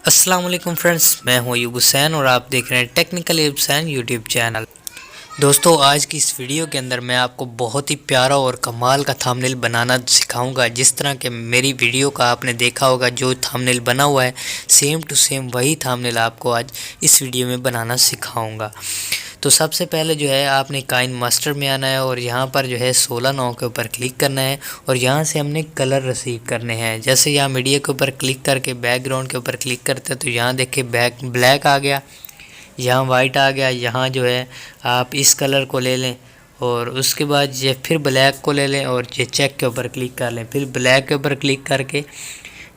अस्सलाम वालेकुम फ्रेंड्स, मैं हूं अयूब हुसैन और आप देख रहे हैं technical Ayub Hussain YouTube channel. दोस्तों, आज की इस वीडियो के अंदर मैं आपको बहुत ही प्यारा और कमाल का थंबनेल बनाना सिखाऊंगा। जिस तरह के मेरी वीडियो का आपने देखा होगा, जो थंबनेल बना हुआ है सेम टू सेम वही थंबनेल आपको आज इस वीडियो में बनाना सिखाऊंगा। तो सबसे पहले जो है आपने काइन मास्टर में आना है और यहाँ पर जो है 16 9 के ऊपर क्लिक करना है और यहाँ से हमने कलर रिसीव करने हैं। जैसे यहाँ मीडिया के ऊपर क्लिक करके बैकग्राउंड के ऊपर क्लिक करते हैं तो यहाँ देखिए ब्लैक आ गया, यहाँ वाइट आ गया। यहाँ जो है आप इस कलर को ले लें और उसके बाद ये फिर ब्लैक को ले लें और ये चेक के ऊपर क्लिक कर लें। फिर ब्लैक के ऊपर क्लिक करके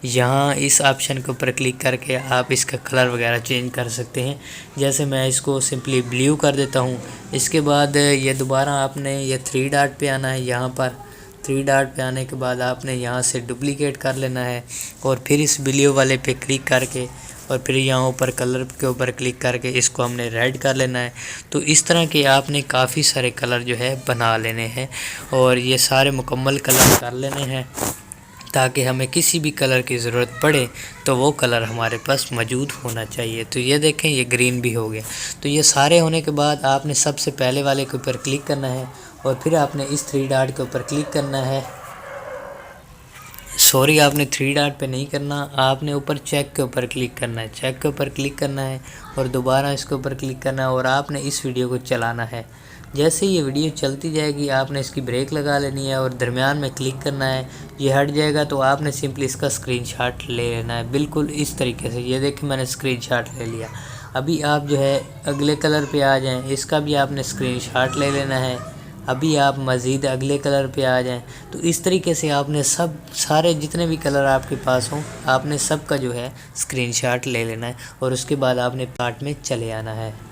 यहाँ इस ऑप्शन के ऊपर क्लिक करके आप इसका कलर वगैरह चेंज कर सकते हैं। जैसे मैं इसको सिंपली ब्लू कर देता हूँ। इसके बाद ये दोबारा आपने ये 3 डॉट पे आना है। यहाँ पर 3 डॉट पे आने के बाद आपने यहाँ से डुप्लीकेट कर लेना है और फिर इस ब्लू वाले पे क्लिक करके और फिर यहाँ ऊपर कलर के ऊपर क्लिक करके इसको हमने रेड कर लेना है। तो इस तरह के आपने काफ़ी सारे कलर जो है बना लेने हैं और ये सारे मुकम्मल कलर कर लेने हैं ताकि हमें किसी भी कलर की ज़रूरत पड़े तो वो कलर हमारे पास मौजूद होना चाहिए। तो ये देखें, ये ग्रीन भी हो गया। तो ये सारे होने के बाद आपने सबसे पहले वाले के ऊपर क्लिक करना है और फिर आपने इस 3 डॉट के ऊपर क्लिक करना है। सॉरी, आपने 3 डॉट पे नहीं करना, आपने ऊपर चेक के ऊपर क्लिक करना है। चेक के ऊपर क्लिक करना है और दोबारा इसके ऊपर क्लिक करना है और आपने इस वीडियो को चलाना है। जैसे ये वीडियो चलती जाएगी आपने इसकी ब्रेक लगा लेनी है और दरमियान में क्लिक करना है। ये हट जाएगा तो आपने सिंपली इसका स्क्रीनशॉट ले लेना है, बिल्कुल इस तरीके से। ये देखिए, मैंने स्क्रीनशॉट ले लिया। अभी आप जो है अगले कलर पे आ जाएं, इसका भी आपने स्क्रीनशॉट ले लेना है। अभी आप मज़ीद अगले कलर पे आ जाएं। तो इस तरीके से आपने सारे जितने भी कलर आपके पास हों आपने सब का जो है स्क्रीनशॉट ले लेना है और उसके बाद आपने पार्ट में चले आना है।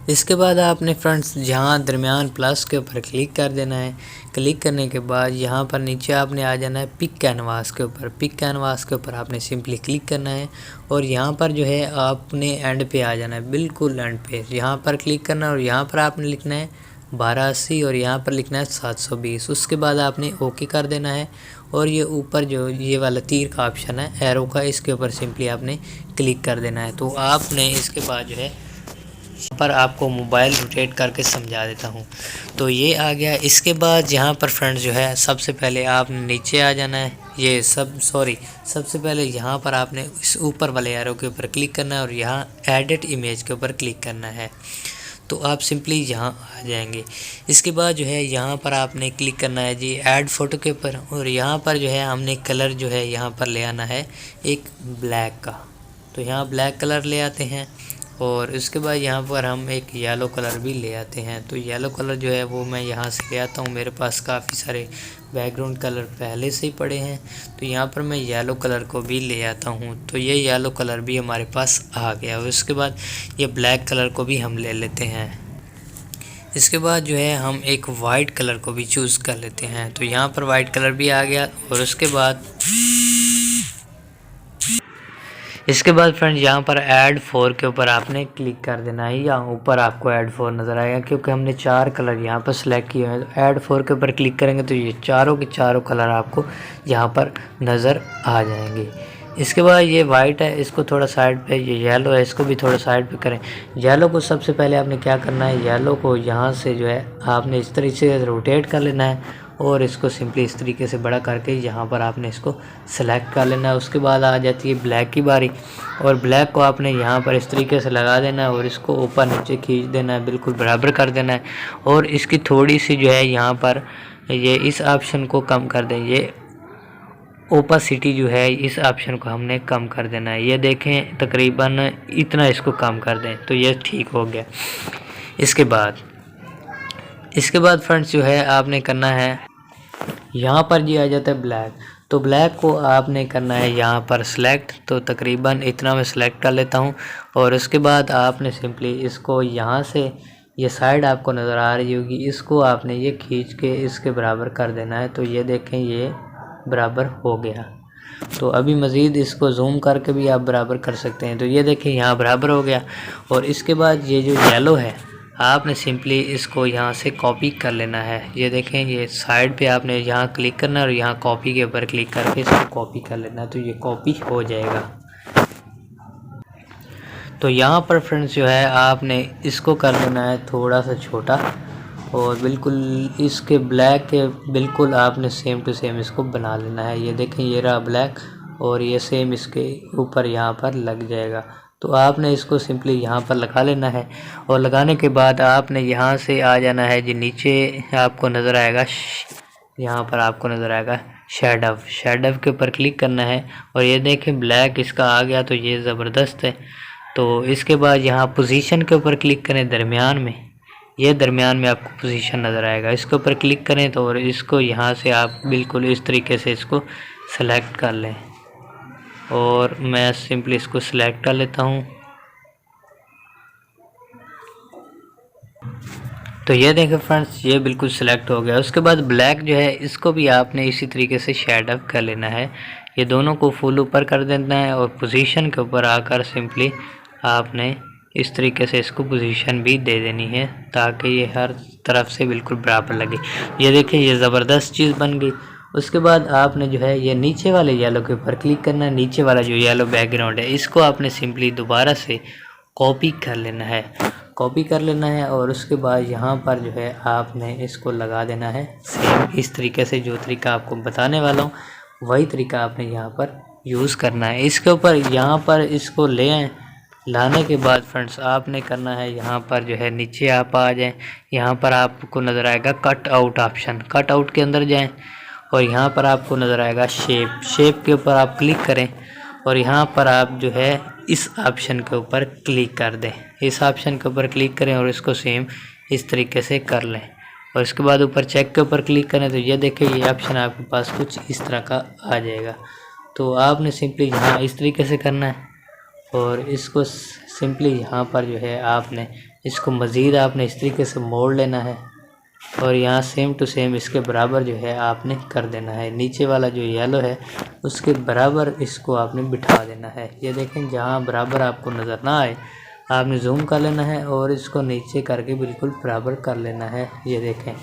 इसके बाद आपने फ्रेंड्स जहाँ दरमियान प्लस के ऊपर क्लिक कर देना है। क्लिक करने के बाद यहाँ पर नीचे आपने आ जाना है पिक कैनवास के ऊपर। पिक कैनवास के ऊपर आपने सिंपली क्लिक करना है और यहाँ पर जो है आपने एंड पे आ जाना है, बिल्कुल एंड पे। यहाँ पर क्लिक करना है और यहाँ पर आपने लिखना है 1280 और यहाँ पर लिखना है 720। उसके बाद आपने ओके कर देना है और ये ऊपर जो ये वाला तीर का ऑप्शन है एरो का, इसके ऊपर सिंपली आपने क्लिक कर देना है। तो आपने इसके बाद जो है पर आपको मोबाइल रोटेट करके समझा देता हूँ। तो ये आ गया। इसके बाद यहाँ पर फ्रेंड्स जो है सबसे पहले आप नीचे आ जाना है। ये सबसे पहले यहाँ पर आपने इस ऊपर वाले एरो के ऊपर क्लिक करना है और यहाँ एडिट इमेज के ऊपर क्लिक करना है। तो आप सिंपली यहाँ आ जाएंगे। इसके बाद जो है यहाँ पर आपने क्लिक करना है जी ऐड फ़ोटो के ऊपर और यहाँ पर जो है हमने कलर जो है यहाँ पर ले आना है एक ब्लैक का। तो यहाँ ब्लैक कलर ले आते हैं और इसके बाद यहाँ पर हम एक येलो कलर भी ले आते हैं। तो येलो कलर जो है वो मैं यहाँ से ले आता हूँ। मेरे पास काफ़ी सारे बैकग्राउंड कलर पहले से ही पड़े हैं तो यहाँ पर मैं येलो कलर को भी ले आता हूँ। तो ये येलो कलर भी हमारे पास आ गया और उसके बाद ये ब्लैक कलर को भी हम ले लेते हैं। इसके बाद जो है हम एक वाइट कलर को भी चूज़ कर लेते हैं। तो यहाँ पर वाइट कलर भी आ गया और इसके बाद फ्रेंड्स यहाँ पर ऐड 4 के ऊपर आपने क्लिक कर देना है। या ऊपर आपको ऐड 4 नज़र आएगा क्योंकि हमने 4 कलर यहाँ पर सिलेक्ट किए हैं। तो ऐड 4 के ऊपर क्लिक करेंगे तो ये चारों के चारों कलर आपको यहाँ पर नज़र आ जाएंगे। इसके बाद ये वाइट है, इसको थोड़ा साइड पे, ये येलो है, इसको भी थोड़ा साइड पे करें। येलो को सबसे पहले आपने क्या करना है, येलो को यहाँ से जो है आपने इस तरीके से रोटेट कर लेना है और इसको सिंपली इस तरीके से बड़ा करके यहाँ पर आपने इसको सेलेक्ट कर लेना है। उसके बाद आ जाती है ब्लैक की बारी और ब्लैक को आपने यहाँ पर इस तरीके से लगा देना है और इसको ऊपर नीचे खींच देना है, बिल्कुल बराबर कर देना है और इसकी थोड़ी सी जो है यहाँ पर ये इस ऑप्शन को कम कर दें। ये ओपासिटी जो है इस ऑप्शन को हमने कम कर देना है। ये देखें तकरीबन इतना इसको कम कर दें तो ये ठीक हो गया। इसके बाद फ्रेंड्स जो है आपने करना है यहाँ पर जी आ जाता है ब्लैक। तो ब्लैक को आपने करना है यहाँ पर सिलेक्ट। तो तकरीबन इतना मैं सिलेक्ट कर लेता हूँ और उसके बाद आपने सिंपली इसको यहाँ से ये साइड आपको नज़र आ रही होगी, इसको आपने ये खींच के इसके बराबर कर देना है। तो ये देखें ये बराबर हो गया। तो अभी मज़ीद इसको जूम करके भी आप बराबर कर सकते हैं। तो ये देखें यहाँ बराबर हो गया और इसके बाद ये जो येलो है आपने सिंपली इसको यहाँ से कॉपी कर लेना है। ये देखें ये साइड पे आपने यहाँ क्लिक करना है और यहाँ कॉपी के ऊपर क्लिक करके इसको कॉपी कर लेना है। तो ये कॉपी हो जाएगा। तो यहाँ पर फ्रेंड्स जो है आपने इसको कर लेना है थोड़ा सा छोटा, और बिल्कुल इसके ब्लैक के बिल्कुल आपने सेम टू सेम इसको बना लेना है। ये देखें ये रहा ब्लैक, और ये सेम इसके ऊपर यहाँ पर लग जाएगा। तो आपने इसको सिंपली यहाँ पर लगा लेना है, और लगाने के बाद आपने यहाँ से आ जाना है जी नीचे। आपको नज़र आएगा यहाँ पर आपको नज़र आएगा शेडो के ऊपर क्लिक करना है, और ये देखें ब्लैक इसका आ गया, तो ये ज़बरदस्त है। तो इसके बाद यहाँ पोजीशन के ऊपर क्लिक करें दरमियान में, ये दरमियान में आपको पोजीशन नज़र आएगा, इसके ऊपर क्लिक करें तो, और इसको यहाँ से आप बिल्कुल इस तरीके से इसको सेलेक्ट कर लें, और मैं सिंपली इसको सिलेक्ट कर लेता हूँ। तो ये देखें फ्रेंड्स ये बिल्कुल सिलेक्ट हो गया। उसके बाद ब्लैक जो है इसको भी आपने इसी तरीके से शेड अप कर लेना है, ये दोनों को फुल ऊपर कर देना है, और पोजीशन के ऊपर आकर सिंपली आपने इस तरीके से इसको पोजीशन भी दे देनी है, ताकि ये हर तरफ से बिल्कुल बराबर लगे। ये देखिए ये ज़बरदस्त चीज़ बन गई। उसके बाद आपने जो है ये नीचे वाले येलो के ऊपर क्लिक करना है, नीचे वाला जो येलो बैकग्राउंड है इसको आपने सिंपली दोबारा से कॉपी कर लेना है, और उसके बाद यहाँ पर जो है आपने इसको लगा देना है सेम इस तरीके से। जो तरीका आपको बताने वाला हूँ वही तरीका आपने यहाँ पर यूज़ करना है। इसके ऊपर यहाँ पर इसको ले आएँ, लाने के बाद फ्रेंड्स आपने करना है यहाँ पर जो है नीचे आप आ जाएं, यहाँ पर आपको नज़र आएगा cut out option, cut out के अंदर जाएं, और यहाँ पर आपको नज़र आएगा शेप के ऊपर आप क्लिक करें, और यहाँ पर आप जो है इस ऑप्शन के ऊपर क्लिक कर दें, इस ऑप्शन के ऊपर क्लिक करें और इसको सेम इस तरीके से कर लें, और इसके बाद ऊपर चेक के ऊपर क्लिक करें तो ये देखें ये ऑप्शन आपके पास कुछ इस तरह का आ जाएगा। तो आपने सिंपली यहाँ इस तरीके से करना है, और इसको सिंपली यहाँ पर जो है आपने इसको मज़ीद आपने इस तरीके से मोड़ लेना है, और यहाँ सेम टू सेम इसके बराबर जो है आपने कर देना है। नीचे वाला जो येलो है उसके बराबर इसको आपने बिठा देना है। ये देखें जहाँ बराबर आपको नज़र ना आए आपने जूम कर लेना है, और इसको नीचे करके बिल्कुल बराबर कर लेना है। ये देखें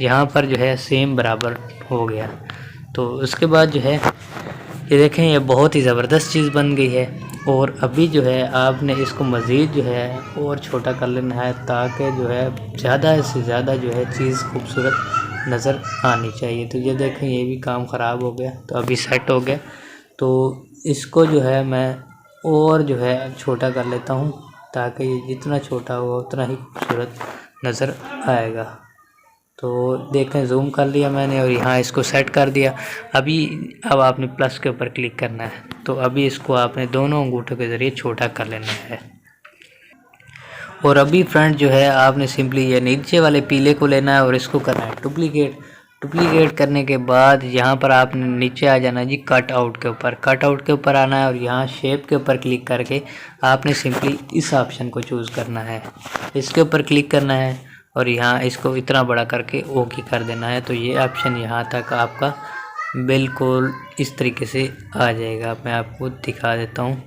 यहाँ पर जो है सेम बराबर हो गया। तो उसके बाद जो है ये देखें ये बहुत ही ज़बरदस्त चीज़ बन गई है, और अभी जो है आपने इसको मज़ीद जो है और छोटा कर लेना है, ताकि जो है ज़्यादा से ज़्यादा जो है चीज़ खूबसूरत नज़र आनी चाहिए। तो ये देखें ये भी काम ख़राब हो गया, तो अभी सेट हो गया। तो इसको जो है मैं और जो है छोटा कर लेता हूँ, ताकि ये जितना छोटा हो उतना ही खूबसूरत नज़र आएगा। तो देखें जूम कर लिया मैंने, और यहाँ इसको सेट कर दिया। अब आपने प्लस के ऊपर क्लिक करना है, तो अभी इसको आपने दोनों अंगूठों के ज़रिए छोटा कर लेना है। और अभी फ्रेंड जो है आपने सिंपली ये नीचे वाले पीले को लेना है और इसको करना है डुप्लीकेट करने के बाद यहाँ पर आपने नीचे आ जाना है जी कट आउट के ऊपर आना है, और यहाँ शेप के ऊपर क्लिक करके आपने सिंपली इस ऑप्शन को चूज़ करना है, इसके ऊपर क्लिक करना है, और यहाँ इसको इतना बड़ा करके ओके कर देना है। तो ये ऑप्शन यहाँ तक आपका बिल्कुल इस तरीके से आ जाएगा। मैं आपको दिखा देता हूँ।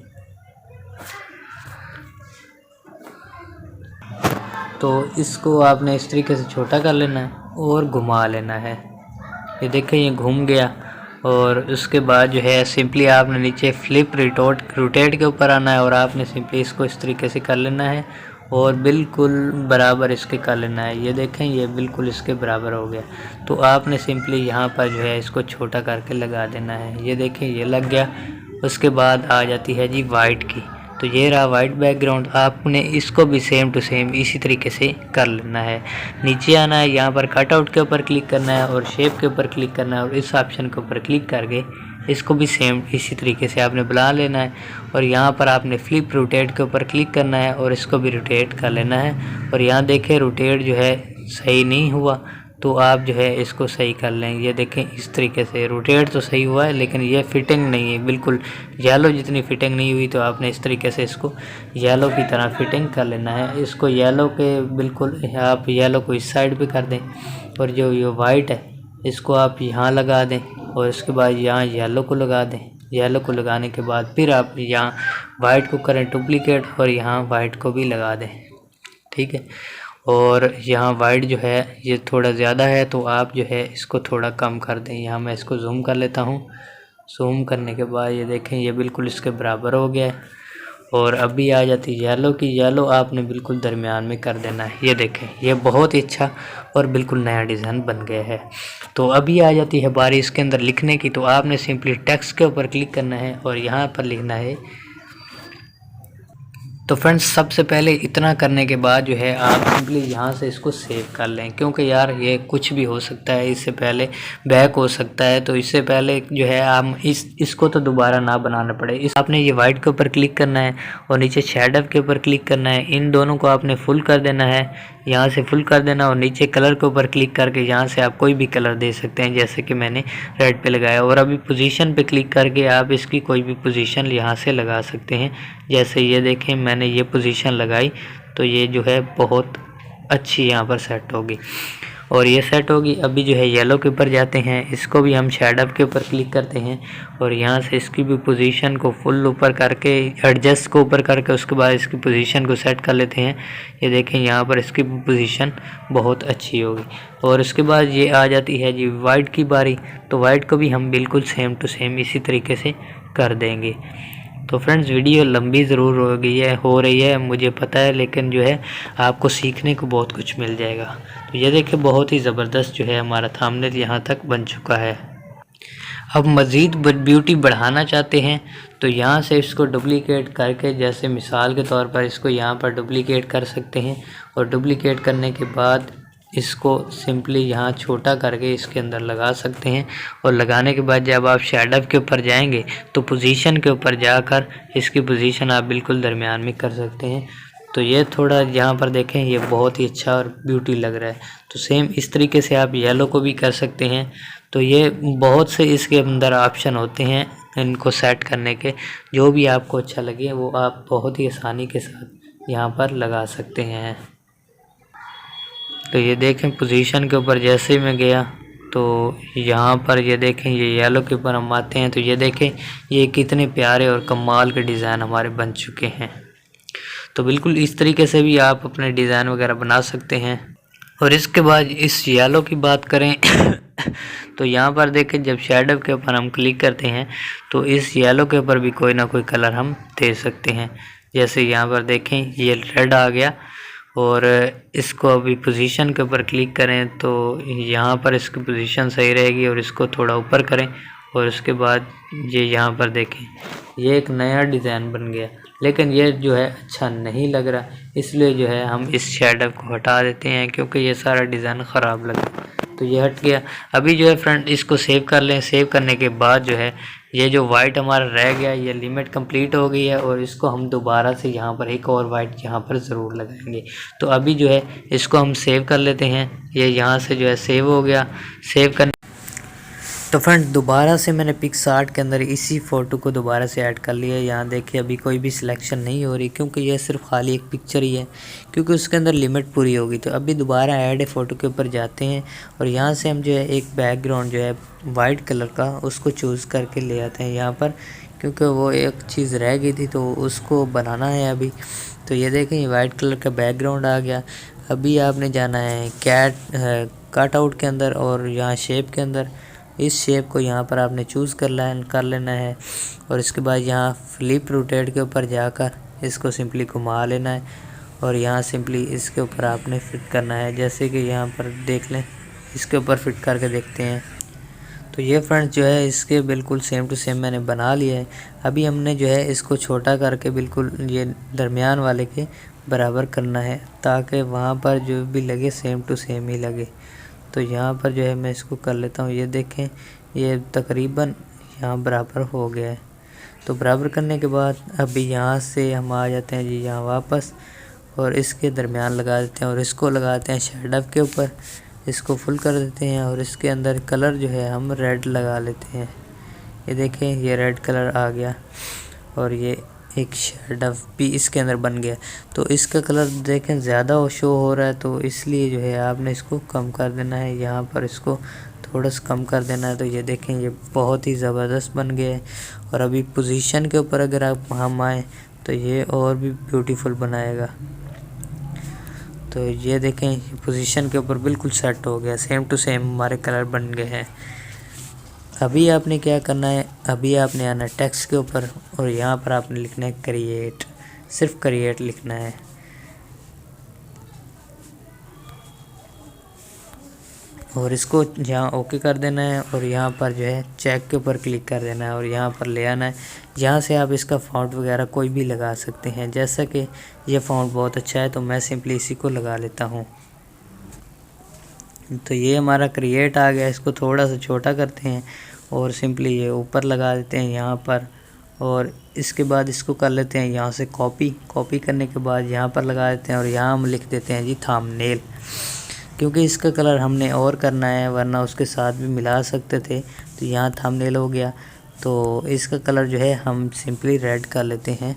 तो इसको आपने इस तरीके से छोटा कर लेना है और घुमा लेना है। ये देखें ये घूम गया, और उसके बाद जो है सिंपली आपने नीचे फ्लिप रोटेट के ऊपर आना है, और आपने सिंपली इसको इस तरीके से कर लेना है और बिल्कुल बराबर इसके कर लेना है। ये देखें ये बिल्कुल इसके बराबर हो गया। तो आपने सिंपली यहाँ पर जो है इसको छोटा करके लगा देना है। ये देखें ये लग गया। उसके बाद आ जाती है जी वाइट की, तो ये रहा वाइट बैकग्राउंड। आपने इसको भी सेम टू सेम इसी तरीके से कर लेना है। नीचे आना है, यहाँ पर कटआउट के ऊपर क्लिक करना है और शेप के ऊपर क्लिक करना है, और इस ऑप्शन के ऊपर क्लिक करके इसको भी सेम इसी तरीके से आपने बुला लेना है। और यहाँ पर आपने फ्लिप रोटेट के ऊपर क्लिक करना है और इसको भी रोटेट कर लेना है। और यहाँ देखें रोटेट जो है सही नहीं हुआ, तो आप जो है इसको सही कर लें। ये देखें इस तरीके से रोटेट तो सही हुआ है, लेकिन ये फिटिंग नहीं है, बिल्कुल येलो जितनी फिटिंग नहीं हुई। तो आपने इस तरीके से इसको येलो की तरह फिटिंग कर लेना है। इसको येलो के बिल्कुल आप येलो को इस साइड पे कर दें, और जो ये वाइट है इसको आप यहाँ लगा दें, और इसके बाद यहाँ येलो को लगा दें। येलो को लगाने के बाद फिर आप यहाँ वाइट को करें डुप्लीकेट, और यहाँ वाइट को भी लगा दें। ठीक है, और यहाँ वाइट जो है ये थोड़ा ज़्यादा है, तो आप जो है इसको थोड़ा कम कर दें। यहाँ मैं इसको जूम कर लेता हूँ। जूम करने के बाद ये देखें ये बिल्कुल इसके बराबर हो गया है। और अभी आ जाती है येलो की, येलो आपने बिल्कुल दरमियान में कर देना है। ये देखें, ये बहुत ही अच्छा और बिल्कुल नया डिज़ाइन बन गया है। तो अभी आ जाती है बारी इसके अंदर लिखने की। तो आपने सिंपली टेक्स्ट के ऊपर क्लिक करना है और यहाँ पर लिखना है। तो फ्रेंड्स, सबसे पहले इतना करने के बाद जो है आप सिंपली यहाँ से इसको सेव कर लें, क्योंकि यार ये कुछ भी हो सकता है, इससे पहले बैक हो सकता है। तो इससे पहले जो है आप इसको तो दोबारा ना बनाना पड़े, इस आपने ये वाइट के ऊपर क्लिक करना है और नीचे शेडो के ऊपर क्लिक करना है। इन दोनों को आपने फुल कर देना है, यहाँ से फुल कर देना और नीचे कलर के ऊपर क्लिक करके यहाँ से आप कोई भी कलर दे सकते हैं, जैसे कि मैंने रेड पे लगाया। और अभी पोजीशन पे क्लिक करके आप इसकी कोई भी पोजीशन यहाँ से लगा सकते हैं। जैसे ये देखें, मैंने ये पोजीशन लगाई तो ये जो है बहुत अच्छी यहाँ पर सेट होगी और ये सेट होगी। अभी जो है येलो के ऊपर जाते हैं, इसको भी हम शेडो के ऊपर क्लिक करते हैं और यहाँ से इसकी भी पोजीशन को फुल ऊपर करके, एडजस्ट को ऊपर करके उसके बाद इसकी पोजीशन को सेट कर लेते हैं। ये देखें, यहाँ पर इसकी पोजीशन बहुत अच्छी होगी। और उसके बाद ये आ जाती है जी वाइट की बारी। तो वाइट को भी हम बिल्कुल सेम टू सेम इसी तरीके से कर देंगे। तो फ्रेंड्स, वीडियो लंबी ज़रूर हो रही है मुझे पता है, लेकिन जो है आपको सीखने को बहुत कुछ मिल जाएगा। तो ये देखिए, बहुत ही ज़बरदस्त जो है हमारा थंबनेल यहाँ तक बन चुका है। अब मज़ीद ब्यूटी बढ़ाना चाहते हैं तो यहाँ से इसको डुप्लीकेट करके, जैसे मिसाल के तौर पर इसको यहाँ पर डुप्लीकेट कर सकते हैं और डुप्लीकेट करने के बाद इसको सिंपली यहाँ छोटा करके इसके अंदर लगा सकते हैं। और लगाने के बाद जब आप शेडो के ऊपर जाएंगे तो पोजीशन के ऊपर जाकर इसकी पोजीशन आप बिल्कुल दरमियान में कर सकते हैं। तो ये थोड़ा यहाँ पर देखें, ये बहुत ही अच्छा और ब्यूटी लग रहा है। तो सेम इस तरीके से आप येलो को भी कर सकते हैं। तो ये बहुत से इसके अंदर ऑप्शन होते हैं इनको सेट करने के, जो भी आपको अच्छा लगे वो आप बहुत ही आसानी के साथ यहाँ पर लगा सकते हैं। तो ये देखें, पोजीशन के ऊपर जैसे ही मैं गया तो यहाँ पर ये देखें, ये येलो के ऊपर हम आते हैं तो ये देखें, ये कितने प्यारे और कमाल के डिज़ाइन हमारे बन चुके हैं। तो बिल्कुल इस तरीके से भी आप अपने डिज़ाइन वगैरह बना सकते हैं। और इसके बाद इस येलो की बात करें तो यहाँ पर देखें, जब शेडो के ऊपर हम क्लिक करते हैं तो इस येलो के ऊपर भी कोई ना कोई कलर हम दे सकते हैं। जैसे यहाँ पर देखें, ये रेड आ गया और इसको अभी पोजीशन के ऊपर क्लिक करें तो यहाँ पर इसकी पोजीशन सही रहेगी और इसको थोड़ा ऊपर करें और उसके बाद ये यहाँ पर देखें, ये एक नया डिज़ाइन बन गया। लेकिन ये जो है अच्छा नहीं लग रहा, इसलिए जो है हम इस शेडो को हटा देते हैं, क्योंकि ये सारा डिज़ाइन ख़राब लगा। तो ये हट गया। अभी जो है फ्रेंड, इसको सेव कर लें। सेव करने के बाद जो है ये जो वाइट हमारा रह गया, ये लिमिट कंप्लीट हो गई है और इसको हम दोबारा से यहाँ पर एक और वाइट यहाँ पर ज़रूर लगाएंगे। तो अभी जो है इसको हम सेव कर लेते हैं। ये यहाँ से जो है सेव हो गया। सेव करने तो फ्रेंड, दोबारा से मैंने पिक्सआर्ट के अंदर इसी फ़ोटो को दोबारा से ऐड कर लिया है। यहाँ देखिए, अभी कोई भी सिलेक्शन नहीं हो रही, क्योंकि ये सिर्फ खाली एक पिक्चर ही है, क्योंकि उसके अंदर लिमिट पूरी होगी। तो अभी दोबारा ऐड ए फ़ोटो के ऊपर जाते हैं और यहाँ से हम जो है एक बैकग्राउंड जो है वाइट कलर का उसको चूज़ करके ले आते हैं यहाँ पर, क्योंकि वो एक चीज़ रह गई थी तो उसको बनाना है अभी। तो ये देखें, ये वाइट कलर का बैकग्राउंड आ गया। अभी आपने जाना है कट आउट के अंदर और यहाँ शेप के अंदर, इस शेप को यहाँ पर आपने चूज़ कर लेना है और इसके बाद यहाँ फ्लिप रोटेट के ऊपर जाकर इसको सिंपली घुमा लेना है और यहाँ सिंपली इसके ऊपर आपने फिट करना है। जैसे कि यहाँ पर देख लें, इसके ऊपर फिट करके देखते हैं। तो ये फ्रेंड्स जो है इसके बिल्कुल सेम टू सेम मैंने बना लिया है। अभी हमने जो है इसको छोटा करके बिल्कुल ये दरमियान वाले के बराबर करना है, ताकि वहाँ पर जो भी लगे सेम टू सेम ही लगे। तो यहाँ पर जो है मैं इसको कर लेता हूँ। ये देखें, ये तकरीबन यहाँ बराबर हो गया है। तो बराबर करने के बाद अभी यहाँ से हम आ जाते हैं जी यहाँ वापस और इसके दरमियान लगा देते हैं और इसको लगाते हैं शेडो के ऊपर, इसको फुल कर देते हैं और इसके अंदर कलर जो है हम रेड लगा लेते हैं। ये देखें, ये रेड कलर आ गया और ये एक शेडो भी इसके अंदर बन गया। तो इसका कलर देखें ज़्यादा शो हो रहा है, तो इसलिए जो है आपने इसको कम कर देना है। यहाँ पर इसको थोड़ा सा कम कर देना है। तो ये देखें, ये बहुत ही ज़बरदस्त बन गया है। और अभी पोजीशन के ऊपर अगर आप हम आएँ तो ये और भी ब्यूटीफुल बनाएगा। तो ये देखें, पोजीशन के ऊपर बिल्कुल सेट हो गया, सेम टू सेम हमारे कलर बन गए हैं। अभी आपने क्या करना है, अभी आपने आना टेक्स्ट के ऊपर और यहाँ पर आपने लिखना है क्रिएट। सिर्फ क्रिएट लिखना है। और इसको यहाँ ओके कर देना है और यहाँ पर जो है चेक के ऊपर क्लिक कर देना है और यहाँ पर ले आना है। यहाँ से आप इसका फ़ॉन्ट वगैरह कोई भी लगा सकते हैं। जैसा कि ये फ़ॉन्ट बहुत अच्छा है तो मैं सिंपली इसी को लगा लेता हूँ। तो ये हमारा क्रिएट आ गया। इसको थोड़ा सा छोटा करते हैं और सिंपली ये ऊपर लगा देते हैं यहाँ पर। और इसके बाद इसको कर लेते हैं यहाँ से कॉपी करने के बाद यहाँ पर लगा देते हैं और यहाँ हम लिख देते हैं जी थंबनेल। क्योंकि इसका कलर हमने और करना है वरना उसके साथ भी मिला सकते थे। तो यहाँ थंबनेल हो गया। तो इसका कलर जो है हम सिंपली रेड कर लेते हैं।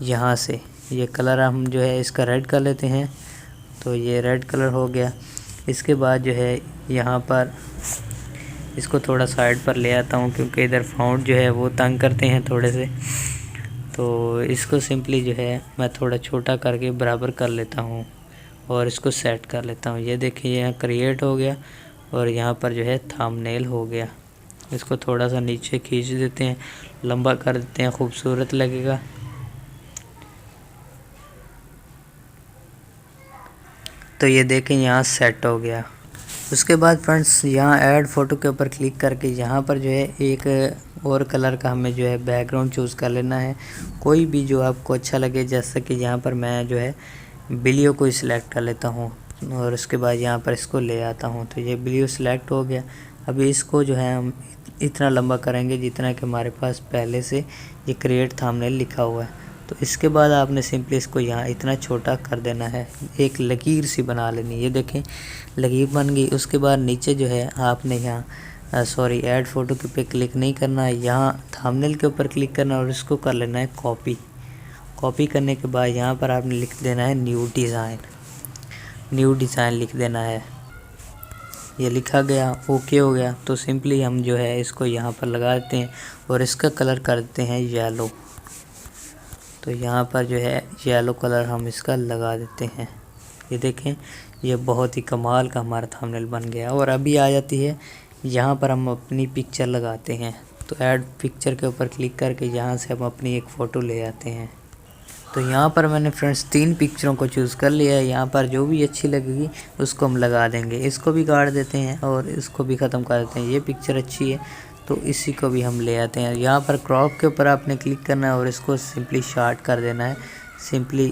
यहाँ से ये कलर हम जो है इसका रेड कर लेते हैं। तो ये रेड कलर हो गया। इसके बाद जो है यहाँ पर इसको थोड़ा साइड पर ले आता हूँ क्योंकि इधर फ़ॉन्ट जो है वो तंग करते हैं थोड़े से। तो इसको सिंपली जो है मैं थोड़ा छोटा करके बराबर कर लेता हूँ और इसको सेट कर लेता हूँ। ये देखिए यहाँ क्रिएट हो गया और यहाँ पर जो है थंबनेल हो गया। इसको थोड़ा सा नीचे खींच देते हैं, लंबा कर देते हैं, खूबसूरत लगेगा। तो ये देखें यहाँ सेट हो गया। उसके बाद फ्रेंड्स यहाँ ऐड फ़ोटो के ऊपर क्लिक करके यहाँ पर जो है एक और कलर का हमें जो है बैकग्राउंड चूज़ कर लेना है, कोई भी जो आपको अच्छा लगे। जैसा कि यहाँ पर मैं जो है ब्लू को सिलेक्ट कर लेता हूँ और उसके बाद यहाँ पर इसको ले आता हूँ। तो ये ब्लू सिलेक्ट हो गया। अभी इसको जो है हम इतना लंबा करेंगे जितना कि हमारे पास पहले से ये क्रिएट थंबनेल लिखा हुआ है। तो इसके बाद आपने सिंपली इसको यहाँ इतना छोटा कर देना है, एक लकीर सी बना लेनी। ये देखें लकीर बन गई। उसके बाद नीचे जो है आपने यहाँ ऐड फ़ोटो के पे क्लिक नहीं करना है, यहाँ थंबनेल के ऊपर क्लिक करना और इसको कर लेना है कॉपी करने के बाद यहाँ पर आपने लिख देना है न्यू डिज़ाइन लिख देना है। ये लिखा गया, ओके हो गया। तो सिंपली हम जो है इसको यहाँ पर लगा देते हैं और इसका कलर कर देते हैं येलो। तो यहाँ पर जो है येलो कलर हम इसका लगा देते हैं। ये देखें ये बहुत ही कमाल का हमारा थंबनेल बन गया। और अभी आ जाती है यहाँ पर हम अपनी पिक्चर लगाते हैं। तो ऐड पिक्चर के ऊपर क्लिक करके यहाँ से हम अपनी एक फ़ोटो ले आते हैं। तो यहाँ पर मैंने फ्रेंड्स 3 पिक्चरों को चूज़ कर लिया है। यहाँ पर जो भी अच्छी लगेगी उसको हम लगा देंगे। इसको भी काट देते हैं और इसको भी ख़त्म कर देते हैं। ये पिक्चर अच्छी है तो इसी को भी हम ले आते हैं। यहाँ पर क्रॉप के ऊपर आपने क्लिक करना है और इसको सिंपली शॉर्ट कर देना है, सिंपली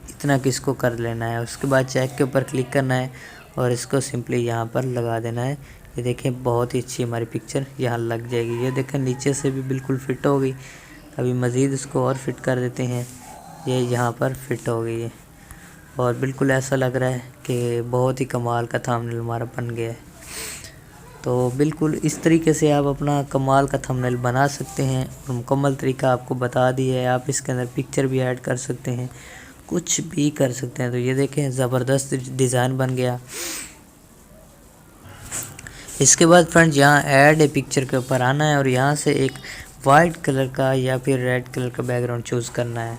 इतना कि इसको कर लेना है। उसके बाद चेक के ऊपर क्लिक करना है और इसको सिंपली यहाँ पर लगा देना है। ये देखें बहुत ही अच्छी हमारी पिक्चर यहाँ लग जाएगी। ये देखें नीचे से भी बिल्कुल फिट हो गई। अभी मज़ीद इसको और फिट कर देते हैं। ये यहाँ पर फिट हो गई है और बिल्कुल ऐसा लग रहा है कि बहुत ही कमाल का थंबनेल हमारा बन गया है। तो बिल्कुल इस तरीके से आप अपना कमाल का थंबनेल बना सकते हैं और मुकम्मल तरीका आपको बता दिया है। आप इसके अंदर पिक्चर भी ऐड कर सकते हैं, कुछ भी कर सकते हैं। तो ये देखें ज़बरदस्त डिज़ाइन बन गया। इसके बाद फ्रेंड्स यहाँ ऐड ए पिक्चर के ऊपर आना है और यहाँ से एक वाइट कलर का या फिर रेड कलर का बैकग्राउंड चूज़ करना है।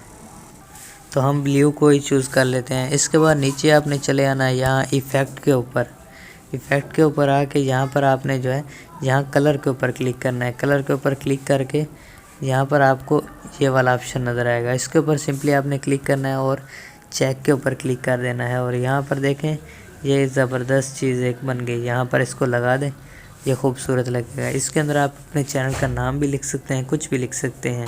तो हम ब्लू को ही चूज़ कर लेते हैं। इसके बाद नीचे आपने चले आना है यहाँ इफ़ेक्ट के ऊपर आके यहाँ पर आपने जो है यहाँ कलर के ऊपर क्लिक करना है। कलर के ऊपर क्लिक करके यहाँ पर आपको ये वाला ऑप्शन नज़र आएगा। इसके ऊपर सिंपली आपने क्लिक करना है और चेक के ऊपर क्लिक कर देना है। और यहाँ पर देखें ये ज़बरदस्त चीज़ एक बन गई। यहाँ पर इसको लगा दें, ये खूबसूरत लगेगा। इसके अंदर आप अपने चैनल का नाम भी लिख सकते हैं, कुछ भी लिख सकते हैं।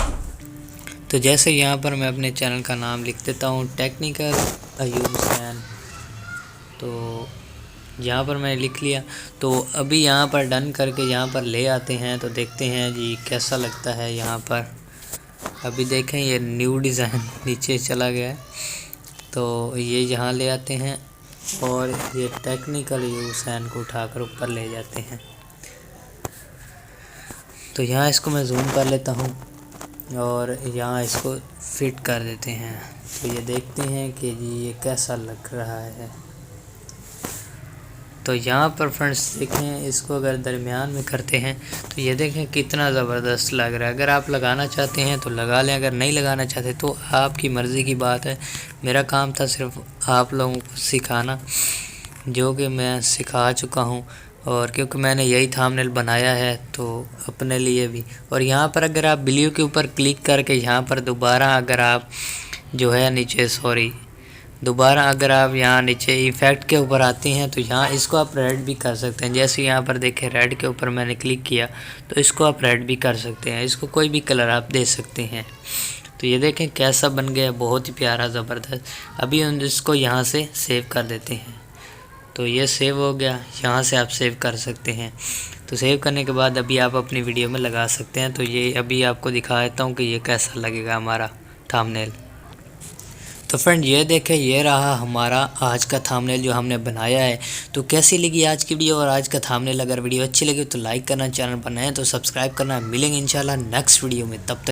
तो जैसे यहाँ पर मैं अपने चैनल का नाम लिख देता हूँ टेक्निकल अयूब हुसैन। तो यहाँ पर मैंने लिख लिया। तो अभी यहाँ पर डन करके यहाँ पर ले आते हैं तो देखते हैं जी कैसा लगता है। यहाँ पर अभी देखें ये न्यू डिज़ाइन नीचे चला गया है। तो ये यहाँ ले आते हैं और ये टेक्निकल अयूब हुसैन को उठाकर ऊपर ले जाते हैं। तो यहाँ इसको मैं जूम कर लेता हूँ और यहाँ इसको फिट कर देते हैं। तो ये देखते हैं कि जी ये कैसा लग रहा है। तो यहाँ पर फ्रेंड्स देखें इसको अगर दरमियान में करते हैं तो ये देखें कितना ज़बरदस्त लग रहा है। अगर आप लगाना चाहते हैं तो लगा लें, अगर नहीं लगाना चाहते तो आपकी मर्ज़ी की बात है। मेरा काम था सिर्फ आप लोगों को सिखाना, जो कि मैं सिखा चुका हूँ। और क्योंकि मैंने यही थंबनेल बनाया है तो अपने लिए भी। और यहाँ पर अगर आप ब्लू के ऊपर क्लिक करके यहाँ पर दोबारा अगर आप जो है नीचे, सॉरी दोबारा अगर आप यहाँ नीचे इफ़ेक्ट के ऊपर आते हैं तो यहाँ इसको आप रेड भी कर सकते हैं। जैसे यहाँ पर देखें रेड के ऊपर मैंने क्लिक किया तो इसको आप रेड भी कर सकते हैं, इसको कोई भी कलर आप दे सकते हैं। तो ये देखें कैसा बन गया, बहुत ही प्यारा ज़बरदस्त। अभी हम इसको यहाँ से सेव कर देते हैं। तो ये सेव हो गया, यहाँ से आप सेव कर सकते हैं। तो सेव करने के बाद अभी आप अपनी वीडियो में लगा सकते हैं। तो ये अभी आपको दिखा देता हूँ कि ये कैसा लगेगा हमारा थंबनेल। तो फ्रेंड ये देखें, ये रहा हमारा आज का थंबनेल जो हमने बनाया है। तो कैसी लगी आज की वीडियो और आज का थंबनेल? अगर वीडियो अच्छी लगी तो लाइक करना, चैनल पर नए हैं तो सब्सक्राइब करना। मिलेंगे इंशाल्लाह नेक्स्ट वीडियो में, तब तक